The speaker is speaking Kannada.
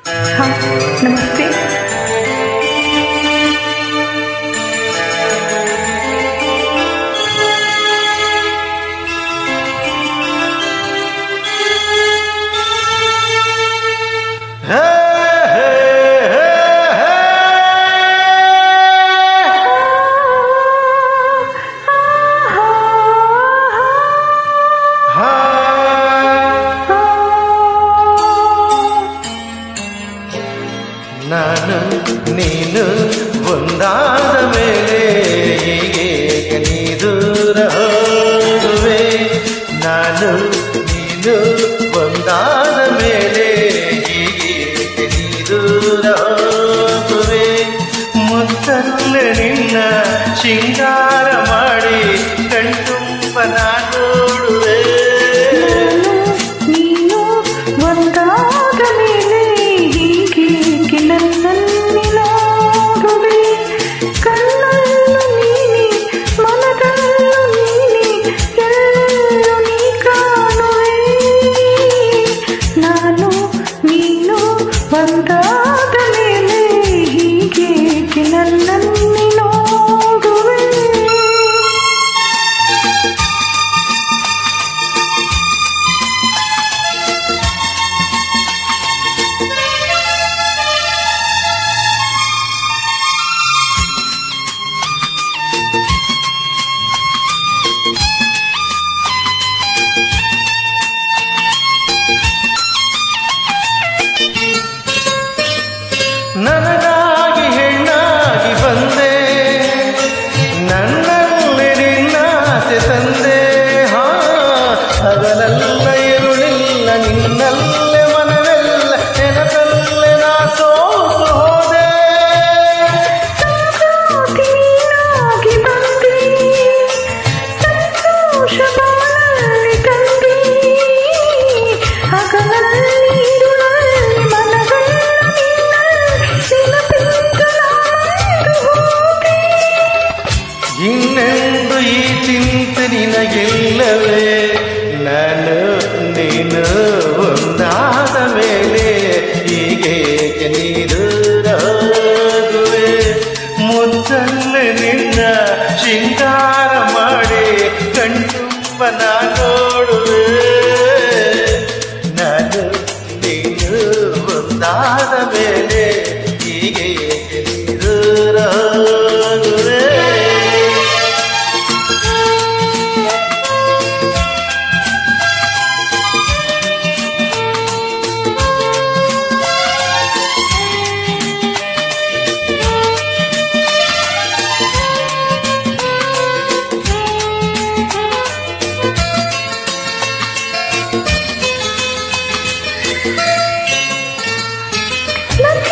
हाँ नमस्ते। ನಾನು ನೀನು ಒಂದಾದ ಮೇಲೆ ಹೀಗೆ ನೀ ದೂರ ಹೋಗುವೆ. ನಾನು ನೀನು ಒಂದಾದ ಮೇಲೆ ಹೀಗೆ ನೀ ದೂರ ಹೋಗುವೆ. ಮುತ್ತಲ್ಲೇ ನಿನ್ನ ಶೃಂಗಾರ ಮಾಡಿ ಕಣ್ತುಂಬ ನೋಡುವೆ. ನೀನು ಒಂದಾದ ಮೇಲೆ ಹೀಗೆ ನನ್ನಲ್ಲಿ ನೋಡುವೆ. ಕಣ್ಣಲ್ಲೂ ನೀನೆ ಮನದಲ್ಲೂ ನೀನೆ ಎಲ್ಲೂ ನೀ ಕಾಣುವೆ. ನಾನು ನೀನು ಒಂದಾದ ಮೇಲೆ ಹೀಗೆ ನನ್ನಲ್ಲಿ ನೋಡುವೆ. ನನಗಾಗಿ ಹೆಣ್ಣಾಗಿ ಬಂದೆ, ನನ್ನಲ್ಲಿ ನಿನ್ನಾಸೆ ತಂದೆ. ಹಗಲೆಲ್ಲ ಇರುಳಿಲ್ಲ ನಿನ್ನಲ್ಲೇ ಮನವೆಲ್ಲ ನೆನಪಲ್ಲೇ ನಾ ಸೋತು ಹೋದೆ. ನೀನಾಗಿ ಬಂದೆ, ಸಂತೋಷ ಬಾಳಲ್ಲಿ ತಂದೆ. ಹಗಲಲ್ಲಿ ಇರುಳಲ್ಲಿ ಮನವೆಲ್ಲ ನೆನಪಿಂದ ನಾನು ಹೋದೆ. ಇನ್ನೆಂದು ಈ ಚಿಂತೆ ನಿನಗಿಲ್ಲವೇ? ನಾನು ನೀನು ಒಂದಾದ ಮೇಲೆ ಹೀಗೆ ನೀರು ಹೋಗುವೆ. ಮುತ್ತಲ್ಲೇ ನಿನ್ನ ಶೃಂಗಾರ ಮಾಡಿ ಕಣ್ತುಂಬ ನೋಡುವೆ. ನಾನು ನೀನು ಒಂದಾದ ಮೇಲೆ ಹೀಗೆ ನೀರು ಹೋಗುವೆ. ನನ್ನ